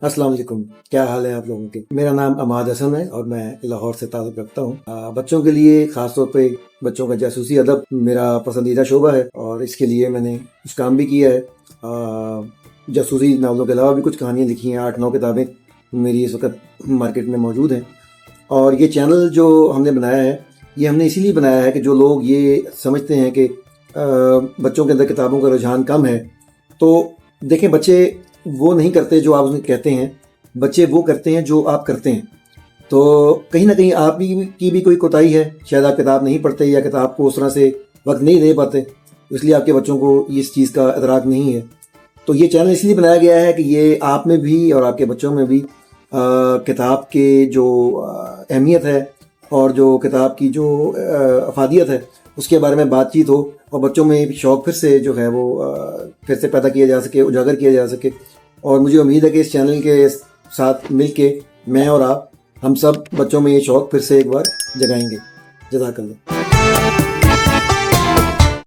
अस्सलाम वालेकुम। क्या हाल है आप लोगों के? मेरा नाम अमाद हसन है और मैं लाहौर से ताल्लुक़ रखता हूँ। बच्चों के लिए ख़ास तौर पे बच्चों का जासूसी अदब मेरा पसंदीदा शोबा है और इसके लिए मैंने कुछ काम भी किया है। जासूसी नावलों के अलावा भी कुछ कहानियाँ लिखी हैं। 8-9 किताबें मेरी इस वक्त मार्केट में मौजूद हैं। और ये चैनल जो हमने बनाया है, ये हमने इसीलिए बनाया है कि जो लोग ये समझते हैं कि बच्चों के अंदर किताबों का रुझान कम है, तो देखें, बच्चे वो नहीं करते जो आप उन्हें कहते हैं, बच्चे वो करते हैं जो आप करते हैं। तो कहीं ना कहीं आप की भी कोई कोताही है, शायद आप किताब नहीं पढ़ते या किताब को उस तरह से वक्त नहीं दे पाते, इसलिए आपके बच्चों को इस चीज़ का इदराक नहीं है। तो ये चैनल इसलिए बनाया गया है कि ये आप में भी और आपके बच्चों में भी किताब के जो अहमियत है और जो किताब की जो अफादियत है उसके बारे में बातचीत हो और बच्चों में शौक़ फिर से जो है वो फिर से पैदा किया जा सके, उजागर किया जा सके। और मुझे उम्मीद है कि इस चैनल के साथ मिलके मैं और आप, हम सब बच्चों में ये शौक़ फिर से एक बार जगाएंगे। जज़ाकल्लाह।